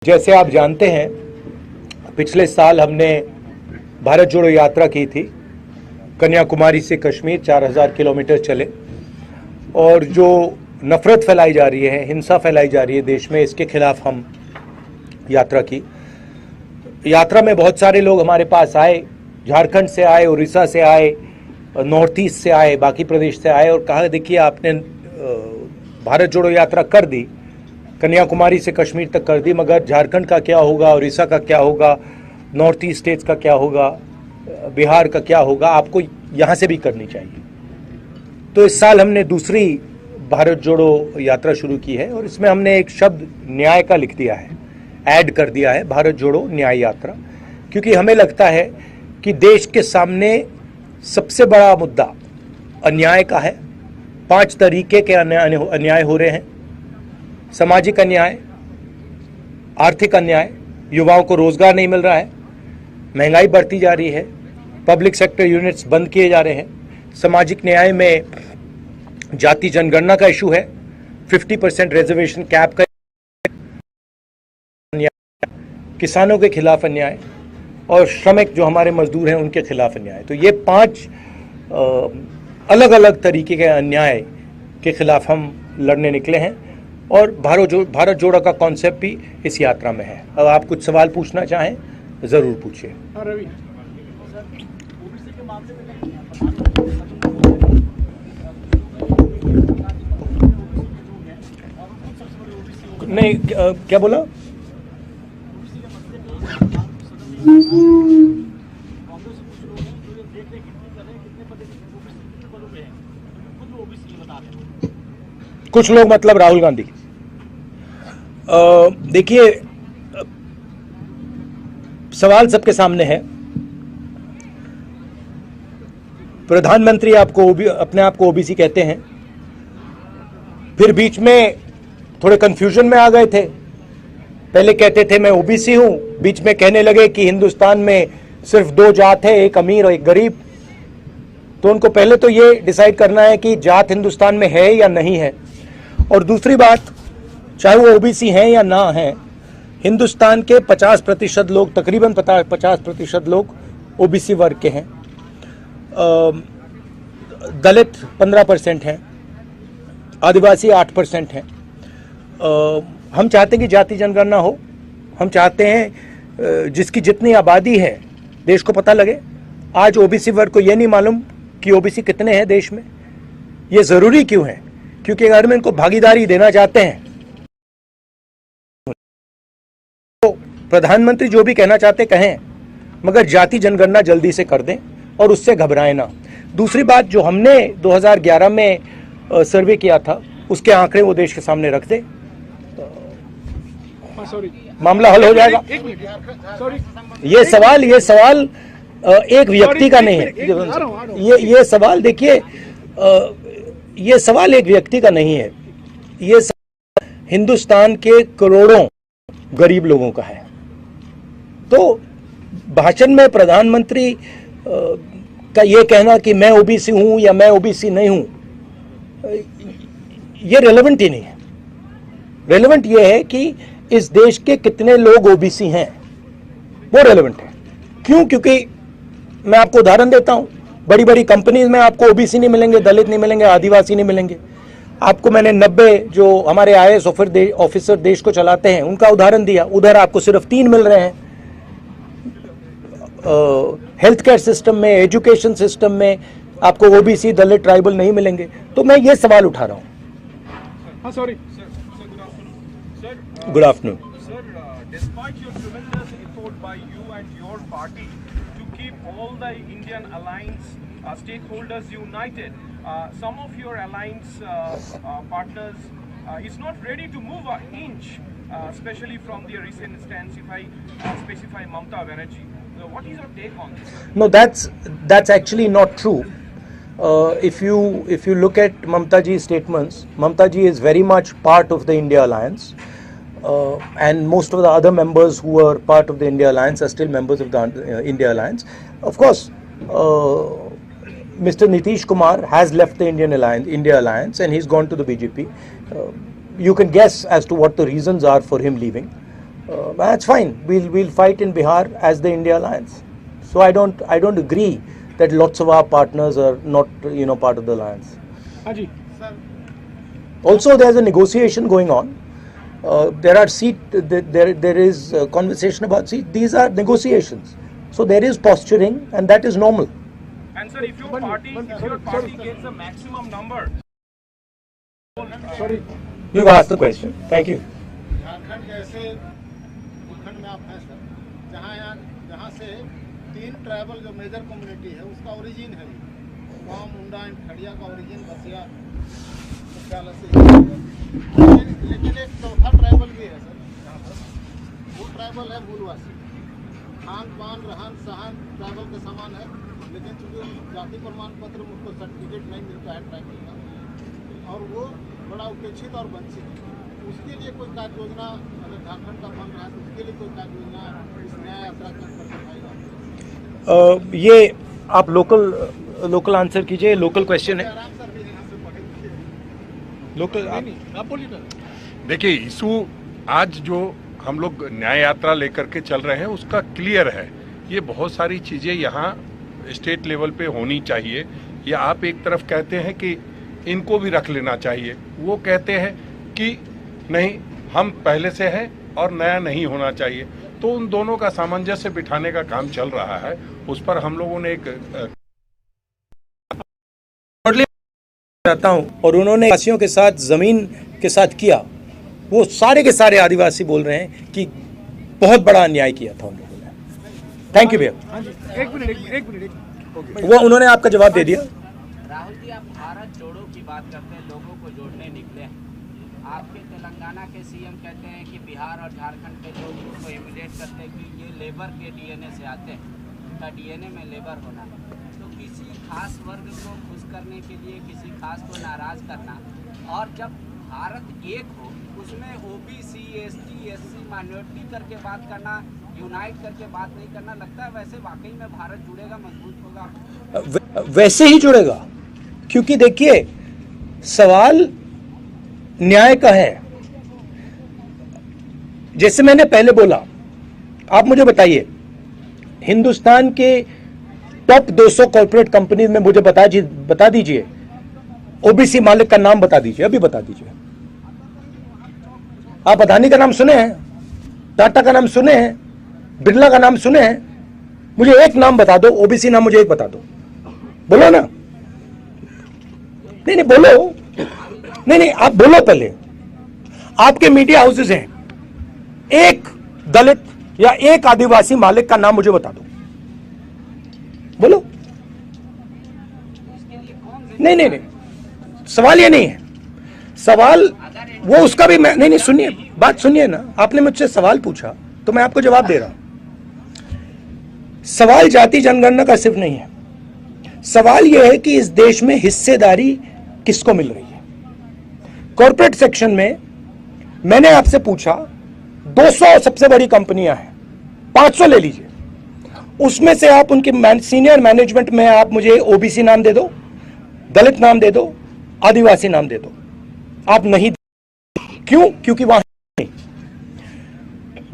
जैसे आप जानते हैं, पिछले साल हमने भारत जोड़ो यात्रा की थी। कन्याकुमारी से कश्मीर 4000 किलोमीटर चले और जो नफरत फैलाई जा रही है, हिंसा फैलाई जा रही है देश में, इसके खिलाफ हम यात्रा की। यात्रा में बहुत सारे लोग हमारे पास आए, झारखंड से आए, उड़ीसा से आए, नॉर्थ ईस्ट से आए, बाकी प्रदेश से आए और कहा देखिए आपने भारत जोड़ो यात्रा कर दी, कन्याकुमारी से कश्मीर तक कर दी, मगर झारखंड का क्या होगा, उड़ीसा का क्या होगा, नॉर्थ ईस्ट स्टेट्स का क्या होगा, बिहार का क्या होगा, आपको यहाँ से भी करनी चाहिए। तो इस साल हमने दूसरी भारत जोड़ो यात्रा शुरू की है और इसमें हमने एक शब्द न्याय का लिख दिया है, ऐड कर दिया है, भारत जोड़ो न्याय यात्रा, क्योंकि हमें लगता है कि देश के सामने सबसे बड़ा मुद्दा अन्याय का है। 5 तरीके के अन्याय हो रहे हैं: सामाजिक अन्याय, आर्थिक अन्याय, युवाओं को रोजगार नहीं मिल रहा है, महंगाई बढ़ती जा रही है, पब्लिक सेक्टर यूनिट्स बंद किए जा रहे हैं, सामाजिक न्याय में जाति जनगणना का इशू है, 50% रिजर्वेशन कैप का अन्याय, किसानों के खिलाफ अन्याय और श्रमिक जो हमारे मजदूर हैं उनके खिलाफ अन्याय। तो ये 5 अलग अलग तरीके के अन्याय के खिलाफ हम लड़ने निकले हैं और भारत जोड़ो का कॉन्सेप्ट भी इस यात्रा में है। अब आप कुछ सवाल पूछना चाहें जरूर पूछिए। नहीं, क्या बोला? कुछ लोग मतलब राहुल गांधी। देखिए, सवाल सबके सामने है। प्रधानमंत्री अपने आप को ओबीसी कहते हैं, फिर बीच में थोड़े कंफ्यूजन में आ गए थे। पहले कहते थे मैं ओबीसी हूं, बीच में कहने लगे कि हिंदुस्तान में सिर्फ 2 जात है, एक अमीर और एक गरीब। तो उनको पहले तो ये डिसाइड करना है कि जात हिंदुस्तान में है या नहीं है। और दूसरी बात, चाहे वो ओबीसी हैं या ना हैं, हिंदुस्तान के 50% लोग, तकरीबन 50% लोग ओबीसी वर्ग के हैं। दलित 15% हैं, आदिवासी 8% हैं। हम चाहते हैं कि जाति जनगणना हो। हम चाहते हैं जिसकी जितनी आबादी है देश को पता लगे। आज ओबीसी वर्ग को ये नहीं मालूम कि ओबीसी कितने हैं देश में। ये ज़रूरी क्यों है? क्योंकि अगर हम इनको भागीदारी देना चाहते हैं तो प्रधानमंत्री जो भी कहना चाहते कहें, मगर जाति जनगणना जल्दी से कर दें और उससे घबराएं ना। दूसरी बात, जो हमने 2011 में सर्वे किया था उसके आंकड़े वो देश के सामने रख दे, मामला हल हो जाएगा। ये सवाल एक व्यक्ति का नहीं है। ये सवाल देखिए, ये सवाल एक व्यक्ति का नहीं है, ये हिंदुस्तान के करोड़ों गरीब लोगों का है। तो भाषण में प्रधानमंत्री का ये कहना कि मैं ओबीसी हूं या मैं ओबीसी नहीं हूं, ये रेलेवेंट ही नहीं है। रेलेवेंट ये है कि इस देश के कितने लोग ओबीसी हैं, वो रेलेवेंट है। क्यों? क्योंकि मैं आपको उदाहरण देता हूं, बड़ी बड़ी कंपनीज में आपको ओबीसी नहीं मिलेंगे, दलित नहीं मिलेंगे, आदिवासी नहीं मिलेंगे। आपको मैंने 90 जो हमारे आईएएस ऑफिसर देश को चलाते हैं उनका उदाहरण दिया, उधर आपको सिर्फ 3 मिल रहे हैं। हेल्थ केयर सिस्टम में, एजुकेशन सिस्टम में आपको ओबीसी, दलित, ट्राइबल नहीं मिलेंगे। तो मैं ये सवाल उठा रहा हूं। Sorry good afternoon. Sir, despite your tremendous effort by you and your party to keep all the Indian alliance stakeholders united, some of your alliance partners is not ready to move an inch, especially from the recent stance, if I specify Mamata Banerjee. What is your take on this? No, that's actually not true. If you look at Mamata ji's statements, Mamata ji is very much part of the India alliance. And most of the other members who were part of the India Alliance are still members of the India Alliance. Of course, Mr. Nitish Kumar has left the India Alliance and he's gone to the BJP. You can guess as to what the reasons are for him leaving. That's fine. We'll fight in Bihar as the India Alliance. So I don't agree that lots of our partners are not part of the alliance. Haji. Also, there's a negotiation going on. There is conversation about seat. These are negotiations. So there is posturing, and that is normal. And sir, if your party gets the maximum number. Sorry. You've asked the question. Thank you. Jharkhand जैसे भूखंड में आप हैं sir, जहाँ से 3 tribal जो major community है उसका ओरिजिन है, गाँव मुंडा एंड खड़िया का ओरिजिन बसिया मुख्यालय से, लेकिन एक चौथा ट्राइबल भी है सर यहाँ पर, वो ट्राइबल है मूलवासी। खान पान रहन सहन ट्राइबल के समान है, लेकिन चूँकि जाति प्रमाण पत्र में उनको सर्टिफिकेट नहीं मिलता है ट्राइबल का, और वो बड़ा उपेक्षित और वंचित है। उसके लिए कोई कार्य योजना अगर झारखंड का बन रहा है तो उसके लिए कोई कार्य योजना इस न्याय यात्रा कर पाएगा? ये आप लोकल आंसर कीजिए, लोकल क्वेश्चन है। आराम सर भी यहाँ से पढ़े लोकल आप बोलिए ना। देखिए, इशू आज जो हम लोग न्याय यात्रा लेकर के चल रहे हैं उसका क्लियर है। ये बहुत सारी चीज़ें यहाँ स्टेट लेवल पे होनी चाहिए। या आप एक तरफ कहते हैं कि इनको भी रख लेना चाहिए, वो कहते हैं कि नहीं हम पहले से हैं और नया नहीं होना चाहिए। तो उन दोनों का सामंजस्य बिठाने का काम चल रहा है। उस पर हम लोगों ने एक चाहता हूं, और उन्होंने आदिवासियों के साथ जमीन के साथ किया, वो सारे के सारे आदिवासी बोल रहे हैं कि बहुत बड़ा अन्याय किया था उन लोगों ने। थैंक यू भैया। एक मिनट वो उन्होंने आपका जवाब दे दिया। राहुल जी, आप भारत जोड़ो की बात करते हैं, लोगों को जोड़ने निकले हैं। आपके तेलंगाना के सीएम कहते हैं कि बिहार और झारखंड के लोग को इमिटेट करते हैं कि ये लेबर के डीएनए से आते हैं, का डीएनए में लेबर होना। तो किसी खास वर्ग को खुश करने के लिए किसी खास को नाराज करना, और जब भारत एक हो उसमें ओबीसी, एसटी, एससी, माइनॉरिटी करके बात करना, यूनाइट करके बात नहीं करना, लगता है वैसे वाकई में भारत जुड़ेगा, मजबूत होगा? वैसे ही जुड़ेगा, क्योंकि देखिए सवाल न्याय का है। जैसे मैंने पहले बोला, आप मुझे बताइए हिंदुस्तान के टॉप 200 कॉर्पोरेट कंपनी में मुझे बता दीजिए, ओबीसी मालिक का नाम बता दीजिए, अभी बता दीजिए। आप अदानी का नाम सुने हैं, टाटा का नाम सुने हैं, बिरला का नाम सुने हैं? मुझे एक नाम बता दो, ओबीसी नाम मुझे एक बता दो, बोलो ना। नहीं बोलो, नहीं आप बोलो पहले। आपके मीडिया हाउसेज हैं, एक दलित या एक आदिवासी मालिक का नाम मुझे बता दो, बोलो। नहीं, सवाल ये नहीं है। सवाल वो उसका भी मैं नहीं सुनिए, बात सुनिए ना। आपने मुझसे सवाल पूछा तो मैं आपको जवाब दे रहा हूं। सवाल जाति जनगणना का सिर्फ नहीं है, सवाल यह है कि इस देश में हिस्सेदारी किसको मिल रही है। कॉर्पोरेट सेक्शन में मैंने आपसे पूछा 200 सबसे बड़ी कंपनियां हैं, 500 ले लीजिए, उसमें से आप उनके सीनियर मैनेजमेंट में आप मुझे ओबीसी नाम दे दो, दलित नाम दे दो, आदिवासी नाम दे दो। आप नहीं, क्यों? क्योंकि वहां नहीं।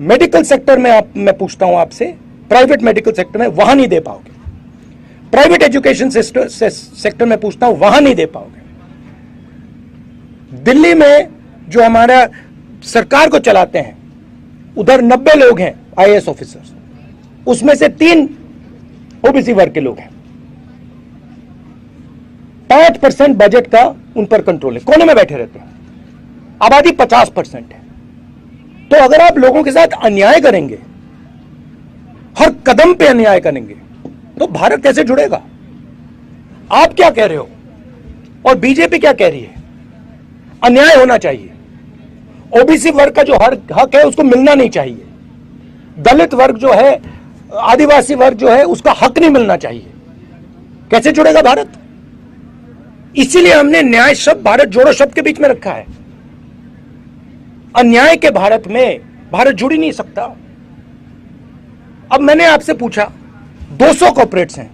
मेडिकल सेक्टर में मैं पूछता हूं आपसे, प्राइवेट मेडिकल सेक्टर में वहां नहीं दे पाओगे। प्राइवेट एजुकेशन सेक्टर में पूछता हूं, वहां नहीं दे पाओगे। दिल्ली में जो हमारा सरकार को चलाते हैं, उधर 90 लोग हैं आईएएस ऑफिसर्स, उसमें से 3 ओबीसी वर्ग के लोग हैं। 5% बजट का उन पर कंट्रोल है, कोने में बैठे रहते हैं। आबादी 50% है। तो अगर आप लोगों के साथ अन्याय करेंगे, हर कदम पे अन्याय करेंगे, तो भारत कैसे जुड़ेगा? आप क्या कह रहे हो और बीजेपी क्या कह रही है? अन्याय होना चाहिए। ओबीसी वर्ग का जो हक है उसको मिलना नहीं चाहिए। दलित वर्ग जो है, आदिवासी वर्ग जो है, उसका हक नहीं मिलना चाहिए। कैसे जुड़ेगा भारत? इसीलिए हमने न्याय शब्द भारत जोड़ो शब्द के बीच में रखा है। अन्याय के भारत में भारत जुड़ ही नहीं सकता। अब मैंने आपसे पूछा 200 कॉर्पोरेट्स हैं,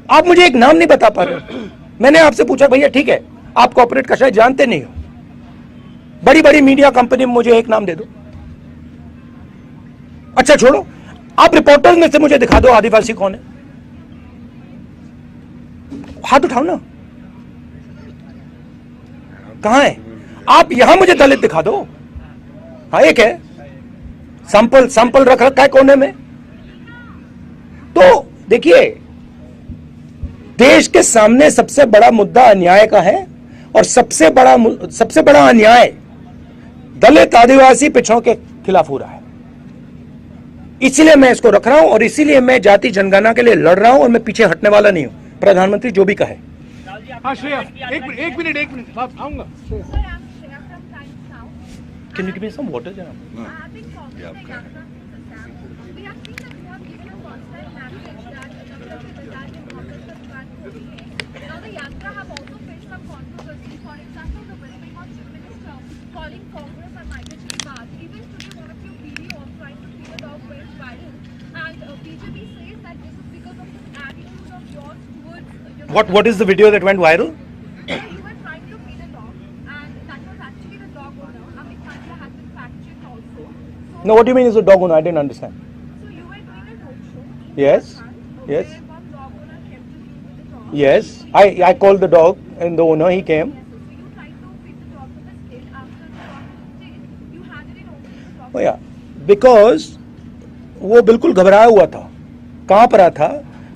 आप मुझे एक नाम नहीं बता पा रहे। मैंने आपसे पूछा भैया ठीक है, आप कॉर्पोरेट का शायद जानते नहीं हो, बड़ी बड़ी मीडिया कंपनी में मुझे एक नाम दे दो। अच्छा छोड़ो, आप रिपोर्टर्स में से मुझे दिखा दो आदिवासी कौन है, हाथ उठाओ ना, कहां है? आप यहां मुझे दलित दिखा दो। हाँ एक है, सैंपल रख रखा है कोने में। तो देखिए, देश के सामने सबसे बड़ा मुद्दा अन्याय का है, और सबसे बड़ा अन्याय दलित आदिवासी पिछड़ों के खिलाफ हो रहा है। इसीलिए मैं इसको रख रहा हूं, और इसीलिए मैं जाति जनगणना के लिए लड़ रहा हूं, और मैं पीछे हटने वाला नहीं हूं, प्रधानमंत्री जो भी कहे। हाँ श्रेया, एक मिनट आऊंगा। Can you give me some water, Janab? What is the video that went viral? You were trying to feed a dog, and that was actually the dog owner. Amit Pandya has been fact-checked also. So, No, what do you mean is a dog owner? I didn't understand. so you were doing a roadshow. Yes, yes. Where one dog owner came to you with the dog. Yes, I called the dog and the owner, he came. So you tried to feed the dog with a stick. After the dog was jailed, you handed it over to the dog. Oh yeah, because वो बिल्कुल घबराया हुआ था, कहाँ पर था,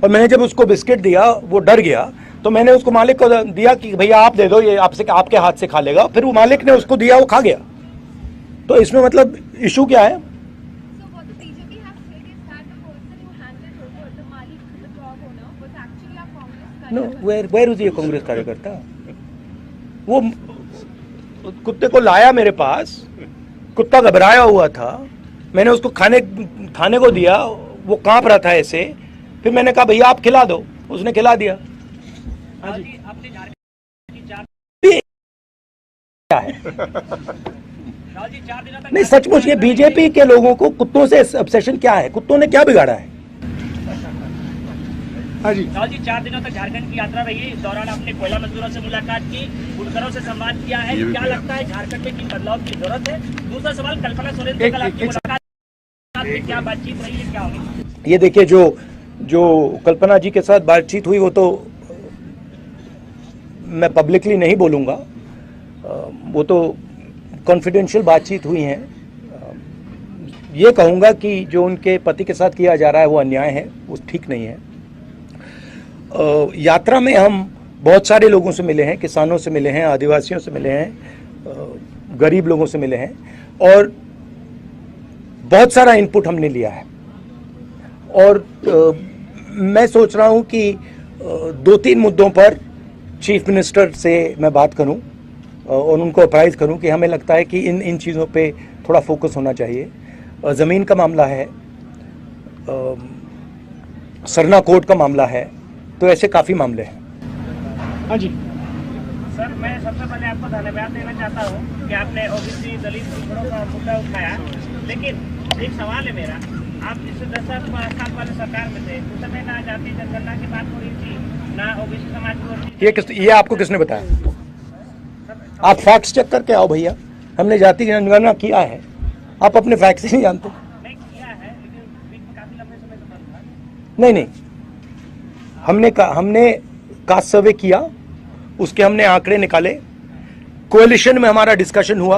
और मैंने जब उसको बिस्किट दिया वो डर गया, तो मैंने उसको मालिक को दिया कि भैया आप दे दो, ये आपके हाथ से खा लेगा। फिर वो मालिक ने उसको दिया, वो खा गया। तो इसमें मतलब इशू क्या है? So what the BJP has said is that the person you handed over, the Malik, the dog owner, was actually a Congress no, कार्यकर्ता. वेयर इज ये कांग्रेस कार्यकर्ता? वो कुत्ते को लाया मेरे पास, कुत्ता घबराया हुआ था, मैंने उसको खाने को दिया, वो कांप रहा था ऐसे, फिर मैंने कहा भैया आप खिला दो, उसने खिला दिया। क्या है? नहीं सचमुच ये बीजेपी के लोगों को कुत्तों से ऑब्सेशन क्या है? कुत्तों ने क्या बिगाड़ा है? राहुल जी 4 दिनों तक झारखंड की यात्रा रही है। इस दौरान आपने कोयला मजदूरों से मुलाकात की, बुनकरों से संवाद किया है। क्या लगता है झारखंड में किन बदलाव की जरूरत है? दूसरा सवाल, कल्पना सोरेन से कल आपकी मुलाकात में क्या बातचीत रही है, क्या होगी? ये देखिए, जो कल्पना जी के साथ बातचीत हुई वो तो मैं पब्लिकली नहीं बोलूँगा, वो तो कॉन्फिडेंशियल बातचीत हुई है। ये कहूँगा कि जो उनके पति के साथ किया जा रहा है वो अन्याय है, वो ठीक नहीं है। यात्रा में हम बहुत सारे लोगों से मिले हैं, किसानों से मिले हैं, आदिवासियों से मिले हैं, गरीब लोगों से मिले हैं, और बहुत सारा इनपुट हमने लिया है। और मैं सोच रहा हूँ कि 2-3 मुद्दों पर चीफ मिनिस्टर से मैं बात करूं और उनको अप्राइज करूं कि हमें लगता है कि इन चीज़ों पे थोड़ा फोकस होना चाहिए। ज़मीन का मामला है, सरना कोर्ट का मामला है, तो ऐसे काफ़ी मामले हैं। हाँ जी सर, मैं सबसे पहले आपको धन्यवाद देना चाहता हूँ कि आपने ओबीसी दलित पिछड़ों का मुद्दा उठाया, लेकिन एक सवाल है मेरा, आप इस 10 साल वाले सरकार में थे, उस समय ना जाति जनगणना की बात हो रही थी, ना ओबीसी समाज की। ये आपको किसने बताया? आप फैक्ट्स चेक करके आओ भैया, हमने जाति जनगणना किया है, आप अपने फैक्ट्स ही नहीं जानते। नहीं किया है, लेकिन बीच में काफी लंबे समय से बंद था। नहीं, हमने कास्ट सर्वे किया, उसके हमने आंकड़े निकाले, कोएलिशन में हमारा डिस्कशन हुआ,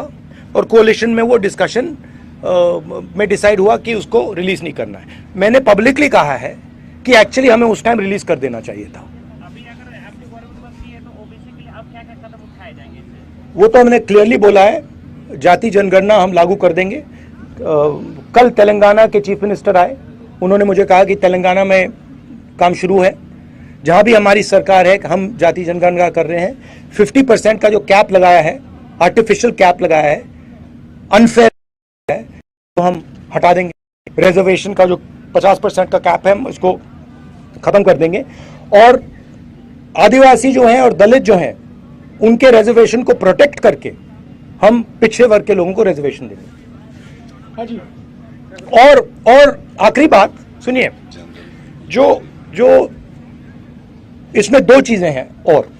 और कोएलिशन में वो डिस्कशन में डिसाइड हुआ कि उसको रिलीज नहीं करना है। मैंने पब्लिकली कहा है कि एक्चुअली हमें उस टाइम रिलीज कर देना चाहिए था। अभी अगर आपकी गवर्नमेंट बनती है तो ओबीसी के लिए अब क्या क्या कदम उठाए जाएंगे? वो तो हमने क्लियरली बोला है, जाति जनगणना हम लागू कर देंगे। कल तेलंगाना के चीफ मिनिस्टर आए, उन्होंने मुझे कहा कि तेलंगाना में काम शुरू है, जहां भी हमारी सरकार है हम जाति जनगणना कर रहे हैं। 50% का जो कैप लगाया है, आर्टिफिशियल कैप लगाया है, अनफेयर है, तो हम हटा देंगे। रिजर्वेशन का जो 50% का कैप है, हम इसको खत्म कर देंगे, और आदिवासी जो हैं और दलित जो हैं उनके रिजर्वेशन को प्रोटेक्ट करके हम पिछड़े वर्ग के लोगों को रिजर्वेशन देंगे। हाँ जी और आखिरी बात सुनिए, जो इसमें 2 चीजें हैं, और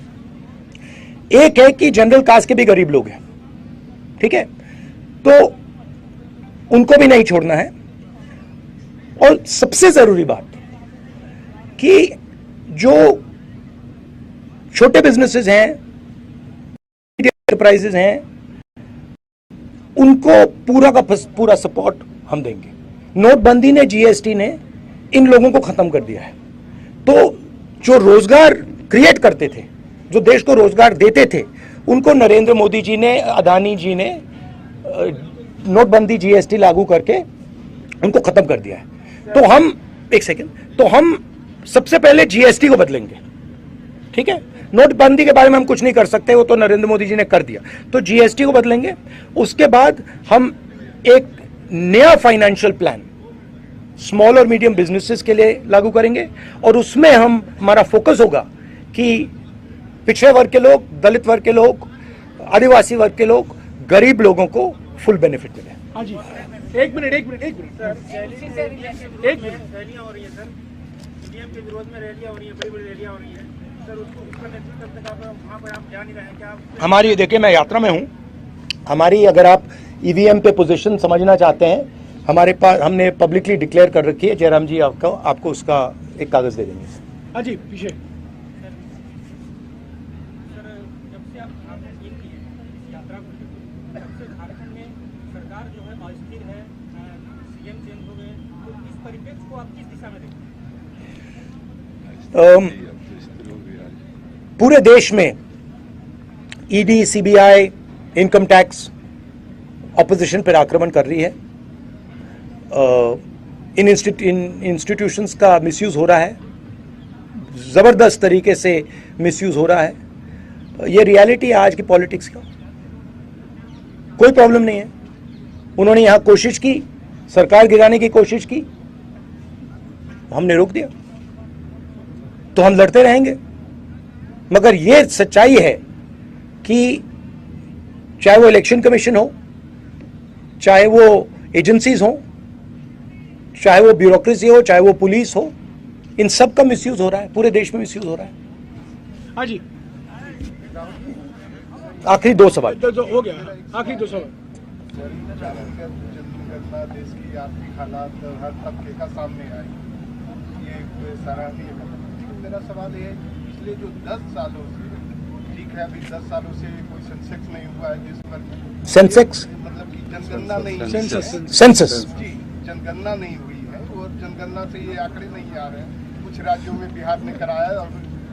एक है कि जनरल कास्ट के भी गरीब लोग हैं, ठीक है, तो उनको भी नहीं छोड़ना है। और सबसे जरूरी बात कि जो छोटे बिजनेसेस हैं, एंटरप्राइजेस हैं, उनको पूरा का पूरा सपोर्ट हम देंगे। नोटबंदी ने, जीएसटी ने इन लोगों को खत्म कर दिया है। तो जो रोजगार क्रिएट करते थे, जो देश को रोजगार देते थे, उनको नरेंद्र मोदी जी ने, अदानी जी ने नोटबंदी, जीएसटी लागू करके उनको खत्म कर दिया है। तो हम तो हम सबसे पहले जीएसटी को बदलेंगे, ठीक है। नोटबंदी के बारे में हम कुछ नहीं कर सकते, वो तो नरेंद्र मोदी जी ने कर दिया। तो जीएसटी को बदलेंगे, उसके बाद हम एक नया फाइनेंशियल प्लान स्मॉल और मीडियम बिजनेसेस के लिए लागू करेंगे, और उसमें हमारा फोकस होगा कि पिछड़े वर्ग के लोग, दलित वर्ग के लोग, आदिवासी वर्ग के लोग, गरीब लोगों को फुल बेनिफिट मिले। हाँ जी, एक मिनट रैलियां हो रही है सर, ईवीएम के विरोध में रैलियां हो रही है, बड़ी बड़ी रैलियां हो रही है सर, उसका नेतृत्व करने का वहाँ पर आप जा नहीं रहे हैं क्या? हमारी, देखिए मैं यात्रा में हूं, हमारी, अगर आप ईवीएम पे पोजीशन समझना चाहते हैं, हमारे पास हमने पब्लिकली डिक्लेयर कर रखी है। जयराम जी आपको उसका एक कागज दे देंगे। हाँ जी, पीछे पूरे देश में ED, CBI, income tax opposition पर आक्रमण कर रही है। इन इंस्टीट्यूशंस का मिसयूज हो रहा है, जबरदस्त तरीके से मिसयूज हो रहा है। ये रियलिटी है आज की पॉलिटिक्स का। कोई प्रॉब्लम नहीं है। उन्होंने यहां कोशिश की, सरकार गिराने की कोशिश की, हमने रोक दिया। तो हम लड़ते रहेंगे, मगर ये सच्चाई है कि चाहे वो इलेक्शन कमीशन हो, चाहे वो एजेंसीज हो, चाहे वो ब्यूरोक्रेसी हो, चाहे वो पुलिस हो, इन सब का मिसयूज हो रहा है, पूरे देश में मिसयूज हो रहा है। हाँ जी, आखिरी दो सवाल हो गया, आखिरी दो सवाल। देश की आर्थिक हालात हर तबके का सामने आए, ये सराहनीय है। मेरा सवाल ये है, पिछले जो 10 सालों से, ठीक है अभी 10 सालों से कोई सेंसेक्स नहीं हुआ है देश भर में, सेंसेक्स मतलब कि जनगणना नहीं, सेंसस जी, जनगणना नहीं हुई है, और जनगणना से ये आंकड़े नहीं आ रहे हैं। कुछ राज्यों में बिहार ने कराया और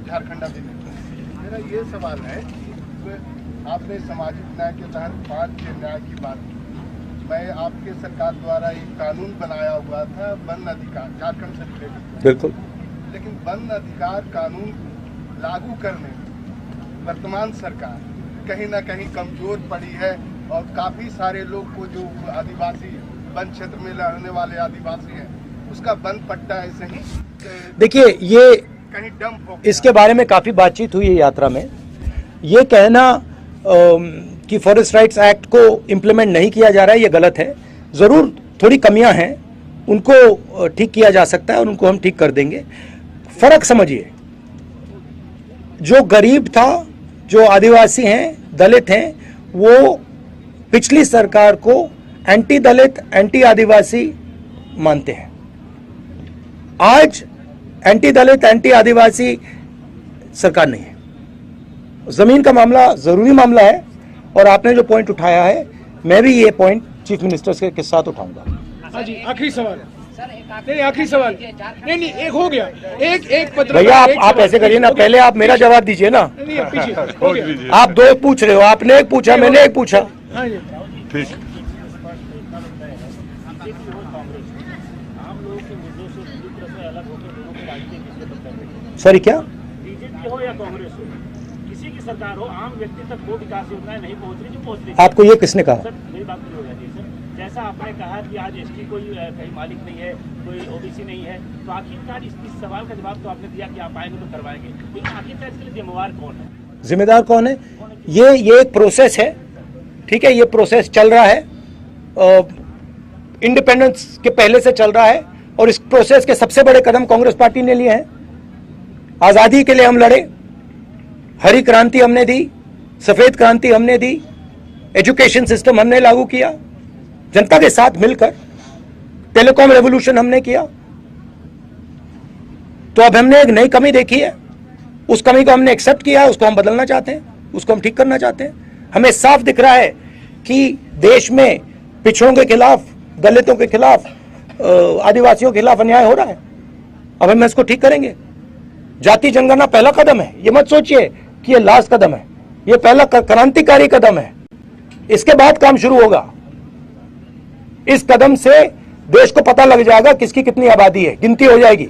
झारखंड अभी नहीं। मेरा ये सवाल है कि आपने सामाजिक न्याय के तहत 5 न्याय की बात की। मैं आपके सरकार द्वारा एक कानून बनाया हुआ था वन अधिकार, झारखंड से रिलेटेड, बिल्कुल, लेकिन वन अधिकार कानून लागू करने में वर्तमान सरकार कहीं ना कहीं कमजोर पड़ी है, और काफी सारे लोग को, जो आदिवासी वन क्षेत्र में रहने वाले आदिवासी हैं, उसका वन पट्टा ऐसे ही, देखिए ये कहीं डंप हो, इसके बारे में काफी बातचीत हुई है यात्रा में। ये कहना कि फॉरेस्ट राइट्स एक्ट को इम्प्लीमेंट नहीं किया जा रहा है, ये गलत है। जरूर थोड़ी कमियां हैं, उनको ठीक किया जा सकता है और उनको हम ठीक कर देंगे। फर्क समझिए, जो गरीब था, जो आदिवासी हैं, दलित हैं, वो पिछली सरकार को एंटी दलित, एंटी आदिवासी मानते हैं। आज एंटी दलित, एंटी आदिवासी सरकार नहीं है। जमीन का मामला जरूरी मामला है, और आपने जो पॉइंट उठाया है, मैं भी ये पॉइंट चीफ मिनिस्टर के साथ उठाऊंगा। हाँ जी, आखिरी सवाल। नहीं, आखिरी सवाल नहीं, एक हो गया, एक पत्र। भैया आप ऐसे करिए ना, पहले आप मेरा जवाब दीजिए ना। नहीं, पीछे हो गया। आप दो पूछ रहे हो, आपने एक पूछा, मैंने एक पूछा। हाँ जी, ठीक। सॉरी, क्या? बीजेपी हो या कांग्रेस हो, किसी की सरकार हो, आम व्यक्ति तक वो विकास योजनाएं नहीं पहुंच रही जो पहुंच रही। आपको ये किसने कहा? सर मेरी बात पूरी हो जाती है सर। जैसा आपने कहा कि आज एसटी कोई कहीं मालिक नहीं है, कोई ओबीसी नहीं है, तो आखिरकार इस सवाल का जवाब तो आपने दिया कि आप आएंगे तो करवाएंगे, लेकिन आखिरकार इसके लिए जिम्मेवार कौन है? जिम्मेदार कौन है? ये एक प्रोसेस है, ठीक है, ये प्रोसेस चल रहा है, इंडिपेंडेंस के पहले से चल रहा है, और इस प्रोसेस के सबसे बड़े कदम कांग्रेस पार्टी ने लिए हैं। आजादी के लिए हम लड़े, हरी क्रांति हमने दी, सफेद क्रांति हमने दी, एजुकेशन सिस्टम हमने लागू किया, जनता के साथ मिलकर टेलीकॉम रेवोल्यूशन हमने किया, तो अब हमने एक नई कमी देखी है, उस कमी को हमने एक्सेप्ट किया है, उसको हम बदलना चाहते हैं, उसको हम ठीक करना चाहते हैं। हमें साफ दिख रहा है कि देश में पिछड़ों के खिलाफ, दलितों के खिलाफ, आदिवासियों के खिलाफ अन्याय हो रहा है। अब हम इसको ठीक करेंगे। जाति जनगणना पहला कदम है, ये मत सोचिए कि ये लास्ट कदम है, ये पहला क्रांतिकारी कदम है। इसके बाद काम शुरू होगा। इस कदम से देश को पता लग जाएगा किसकी कितनी आबादी है, गिनती हो जाएगी।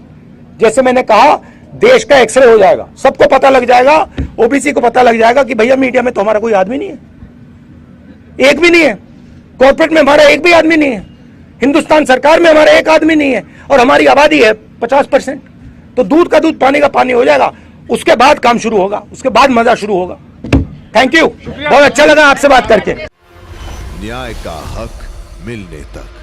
जैसे मैंने कहा, देश का एक्सरे हो जाएगा, सबको पता लग जाएगा, ओबीसी को पता लग जाएगा कि भैया मीडिया में तो हमारा कोई आदमी नहीं है, एक भी नहीं है, कॉर्पोरेट में हमारा एक भी आदमी नहीं है, हिंदुस्तान सरकार में हमारा एक आदमी नहीं है, और हमारी आबादी है 50%। तो दूध का दूध, पानी का पानी हो जाएगा। उसके बाद काम शुरू होगा, उसके बाद मजा शुरू होगा। थैंक यू, बहुत अच्छा लगा आपसे बात करके। न्याय का हक मिलने तक।